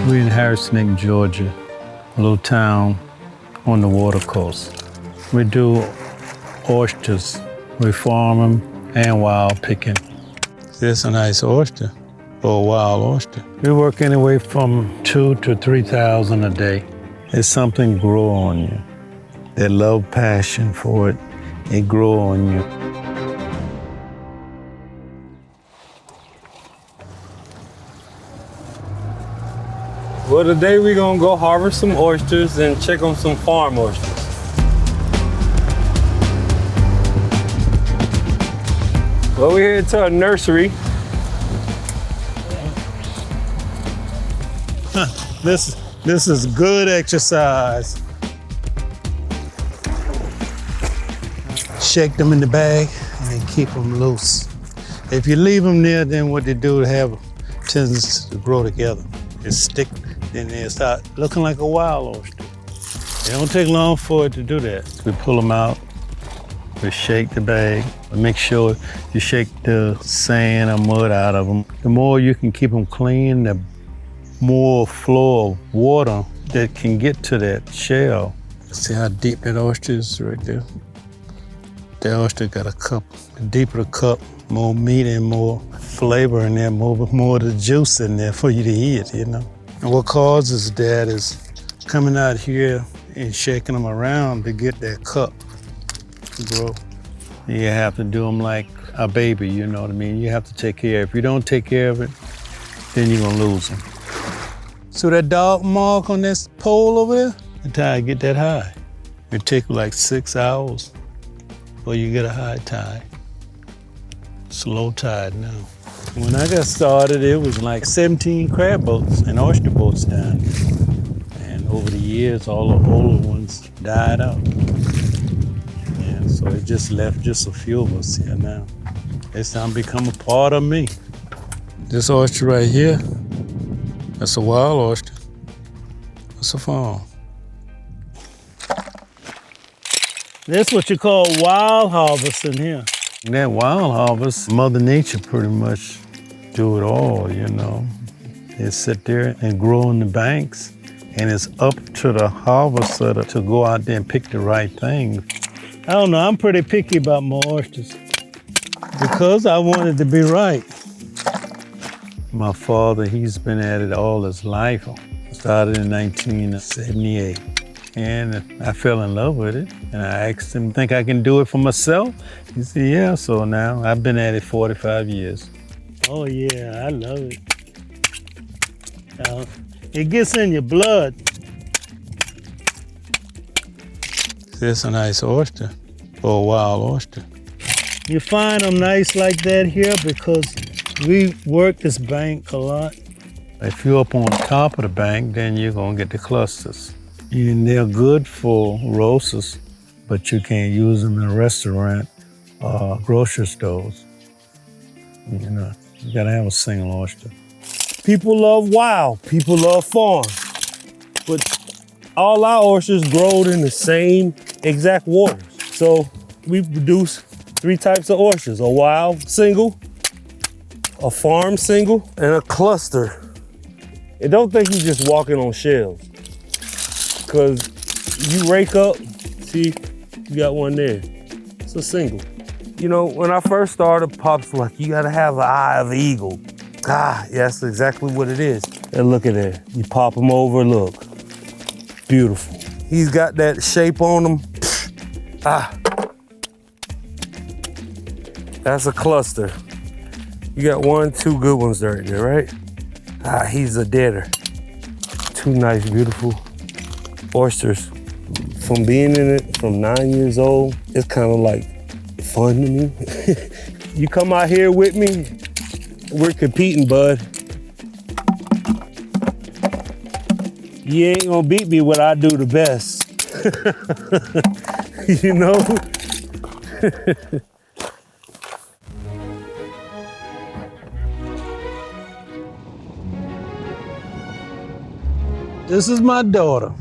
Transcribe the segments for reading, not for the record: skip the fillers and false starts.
We're in Harrisonburg, Georgia, a little town on the water coast. We do oysters. We farm them and wild picking. This is a nice oyster, or a wild oyster. We work anywhere from 2,000 to 3,000 a day. It's something grow on you. That love, passion for it, it grow on you. Well, today we're gonna go harvest some oysters and check on some farm oysters. Well, we're headed to a nursery. This is good exercise. Shake them in the bag and keep them loose. If you leave them there, then what they do, they have tendency to grow together. They stick, then they start looking like a wild oyster. It don't take long for it to do that. We pull them out, we shake the bag, make sure you shake the sand or mud out of them. The more you can keep them clean, the more flow of water that can get to that shell. See how deep that oyster is right there? The oyster got a cup. The deeper the cup, more meat and more flavor in there, more of the juice in there for you to eat, you know? And what causes that is coming out here and shaking them around to get that cup to grow. You have to do them like a baby, you know what I mean? You have to take care. If you don't take care of it, then you're gonna lose them. So that dark mark on this pole over there, until I get that high. It takes like 6 hours before you get a high tide. It's low tide now. When I got started, it was like 17 crab boats and oyster boats down here. And over the years, all the older ones died out. And so it just left just a few of us here now. It's time to become a part of me. This oyster right here, that's a wild oyster. That's a farm. That's what you call wild harvest in here. That wild harvest, Mother Nature pretty much do it all, you know. They sit there and grow in the banks, and it's up to the harvester to go out there and pick the right thing. I don't know, I'm pretty picky about my oysters because I want it to be right. My father, he's been at it all his life. Started in 1978. And I fell in love with it. And I asked him, think I can do it for myself? He said, yeah, so now I've been at it 45 years. Oh yeah, I love it. It gets in your blood. This is a nice oyster, or a wild oyster. You find them nice like that here because we work this bank a lot. If you're up on top of the bank, then you're gonna get the clusters. And they're good for roasters, but you can't use them in a restaurant or grocery stores. You know, you gotta have a single oyster. People love wild, people love farm. But all our oysters grow in the same exact waters. So we produce 3 types of oysters: a wild single, a farm single, and a cluster. And don't think you're just walking on shells, because you rake up, see, you got one there. It's a single. You know, when I first started, Pops was like, you gotta have an eye of the eagle. Ah, yeah, that's exactly what it is. And look at that, you pop them over, look. Beautiful. He's got that shape on him. Ah. That's a cluster. You got 1, 2 good ones right there, right? Ah, he's a deader. 2 nice, beautiful oysters. From being in it from 9 years old, it's kind of like fun to me. You come out here with me, we're competing, bud. You ain't gonna beat me what I do the best. You know? This is my daughter.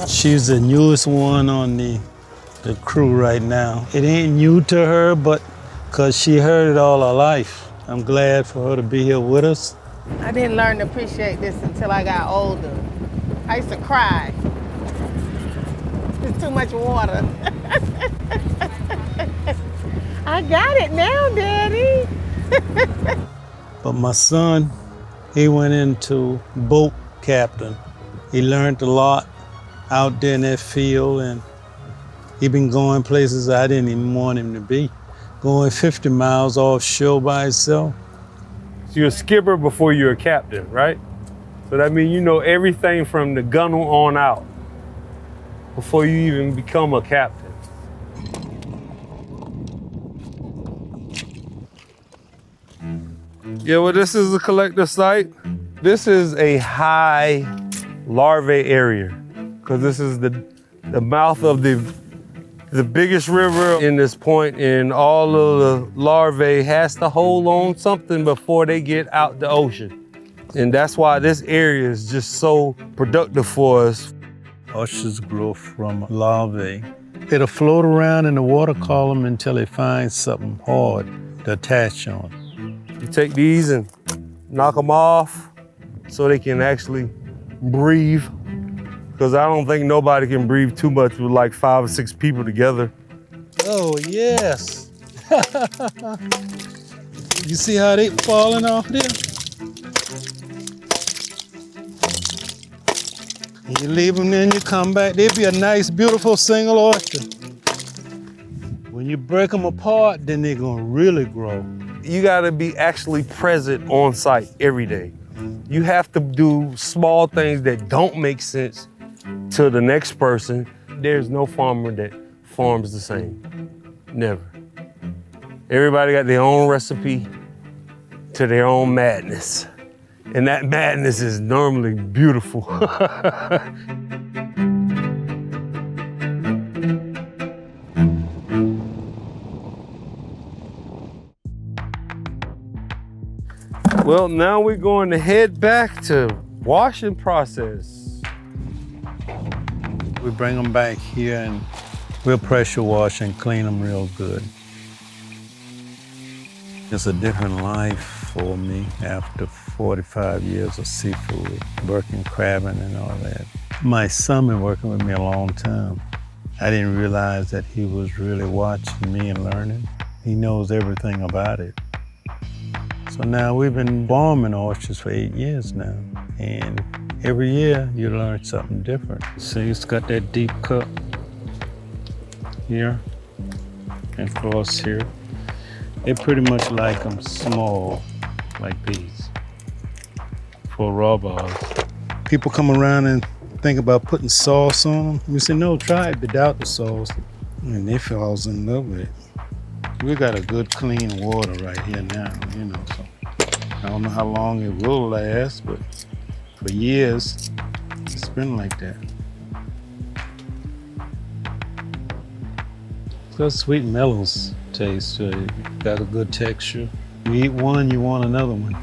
She's the newest one on the crew right now. It ain't new to her, but because she heard it all her life. I'm glad for her to be here with us. I didn't learn to appreciate this until I got older. I used to cry. There's too much water. I got it now, Daddy. But my son, he went into boat captain. He learned a lot out there in that field, and he been going places I didn't even want him to be. Going 50 miles offshore by himself. So you're a skipper before you're a captain, right? So that means you know everything from the gunnel on out before you even become a captain. Yeah, well, this is a collector site. This is a high larvae area because this is the mouth of the biggest river in this point, and all of the larvae has to hold on something before they get out the ocean. And that's why this area is just so productive for us. Oysters grow from larvae. It'll float around in the water column until it finds something hard to attach on. You take these and knock them off so they can actually breathe. Because I don't think nobody can breathe too much with like 5 or 6 people together. Oh, yes. You see how they falling off there? You leave them there and you come back, they'll be a nice, beautiful single oyster. When you break them apart, then they're gonna really grow. You gotta be actually present on site every day. You have to do small things that don't make sense to the next person. There's no farmer that farms the same, never. Everybody got their own recipe to their own madness. And that madness is normally beautiful. Well, now we're going to head back to washing process. We bring them back here and we'll pressure wash and clean them real good. It's a different life for me after 45 years of seafood, working crabbing and all that. My son been working with me a long time. I didn't realize that he was really watching me and learning. He knows everything about it. So now we've been bombing oysters for 8 years now. And every year you learn something different. See, it's got that deep cut here and across here. They pretty much like them small, like these, for raw bars. People come around and think about putting sauce on them. We say, no, try it without the sauce. And they falls in love with it. We got a good clean water right here now, you know, so I don't know how long it will last, but for years, it's been like that. It's got sweet mellows taste to it. Got a good texture. You eat one, you want another one.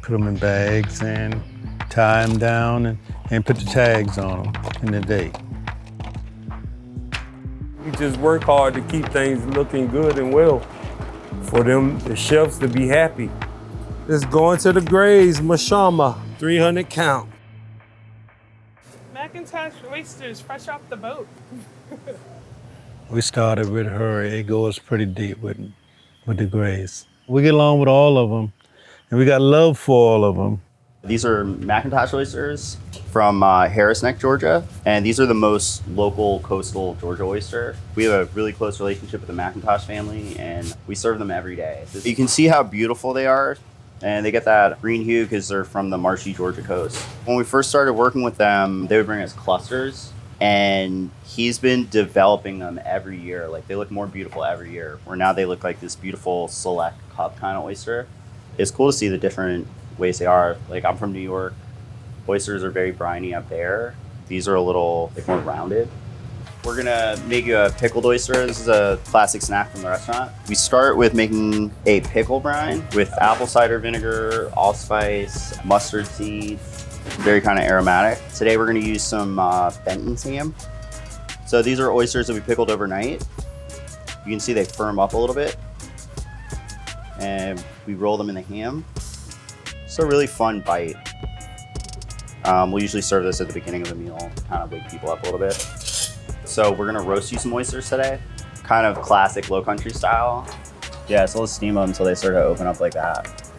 Put them in bags and tie them down and put the tags on them in the day. We just work hard to keep things looking good and well for them, the chefs, to be happy. It's going to the graze, mashama, 300 count. McIntosh oysters fresh off the boat. We started with her. It goes pretty deep with the graze. We get along with all of them, and we got love for all of them. These are McIntosh oysters from Harris Neck, Georgia, and these are the most local coastal Georgia oyster. We have a really close relationship with the McIntosh family, and we serve them every day. You can see how beautiful they are, and they get that green hue because they're from the marshy Georgia coast. When we first started working with them, they would bring us clusters, and he's been developing them every year. Like, they look more beautiful every year, where now they look like this beautiful select cup kind of oyster. It's cool to see the different ways they are. Like, I'm from New York. Oysters are very briny up there. These are a little more rounded. We're gonna make you a pickled oyster. This is a classic snack from the restaurant. We start with making a pickle brine with apple cider vinegar, allspice, mustard seeds, very kind of aromatic. Today we're gonna use some Benton's ham. So these are oysters that we pickled overnight. You can see they firm up a little bit. and we roll them in the ham. It's a really fun bite. We'll usually serve this at the beginning of the meal, kind of wake people up a little bit. So we're gonna roast you some oysters today, kind of classic low country style. Yeah, so let's steam them until they start to open up like that.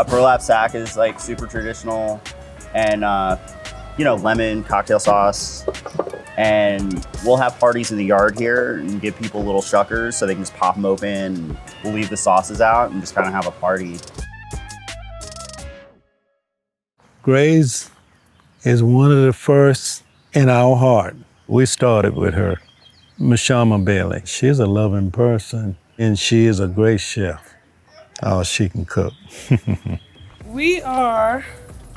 Burlap sack is like super traditional, and lemon, cocktail sauce. And we'll have parties in the yard here and give people little shuckers so they can just pop them open. We'll leave the sauces out and just kind of have a party. Grace is one of the first in our heart. We started with her, Mashama Bailey. She's a loving person, and she is a great chef. Oh, she can cook. We are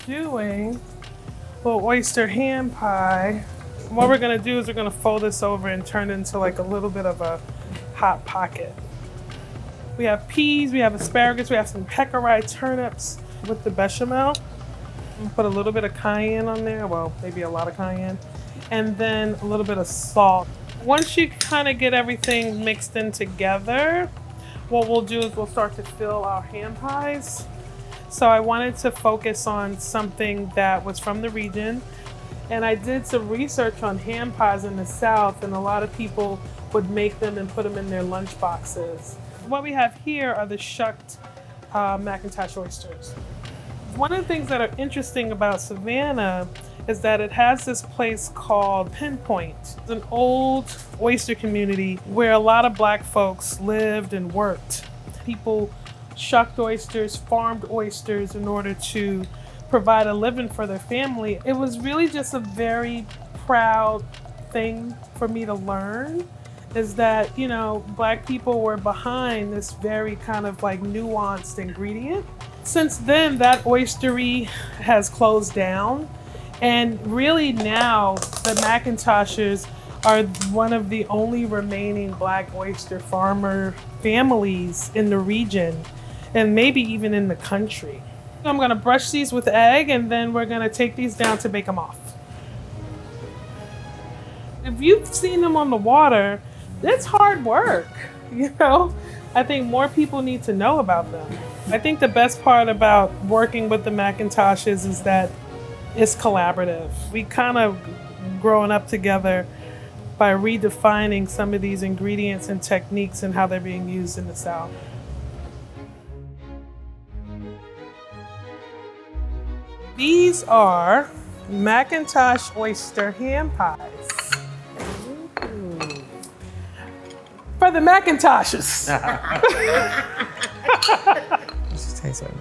doing a little oyster ham pie. What we're gonna do is we're gonna fold this over and turn it into like a little bit of a hot pocket. We have peas, we have asparagus, we have some pecorine turnips with the bechamel. We'll put a little bit of cayenne on there, well, maybe a lot of cayenne, and then a little bit of salt. Once you kind of get everything mixed in together, what we'll do is we'll start to fill our ham pies. So I wanted to focus on something that was from the region. And I did some research on ham pies in the South, and a lot of people would make them and put them in their lunch boxes. What we have here are the shucked McIntosh oysters. One of the things that are interesting about Savannah is that it has this place called Pinpoint. It's an old oyster community where a lot of Black folks lived and worked. People shucked oysters, farmed oysters in order to provide a living for their family. It was really just a very proud thing for me to learn, is that, Black people were behind this very kind of like nuanced ingredient. Since then, that oystery has closed down. And really now, the McIntoshes are one of the only remaining Black oyster farmer families in the region, and maybe even in the country. I'm gonna brush these with egg, and then we're gonna take these down to bake them off. If you've seen them on the water, it's hard work, I think more people need to know about them. I think the best part about working with the McIntoshes is that it's collaborative. We kind of growing up together by redefining some of these ingredients and techniques and how they're being used in the South. These are McIntosh oyster ham pies. Ooh. For the McIntoshes. Just taste it.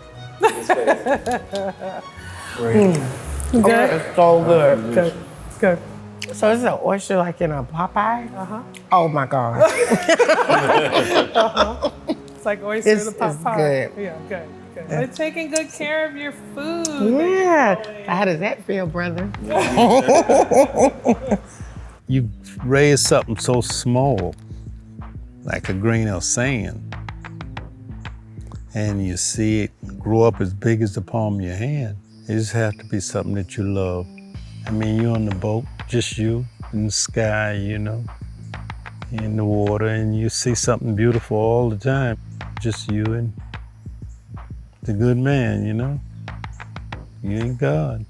Good. It's so good. Good, good. So is an oyster like in a Popeye? Uh-huh. Oh my God. It's like oyster in a pot It's pie. good. Yeah, good, good. They're taking good care of your food. Yeah. How does that feel, brother? You raise something so small, like a grain of sand, and you see it grow up as big as the palm of your hand. It just has to be something that you love. I mean, you're on the boat, just you, in the sky, in the water, and you see something beautiful all the time. Just you and the good man, you and God.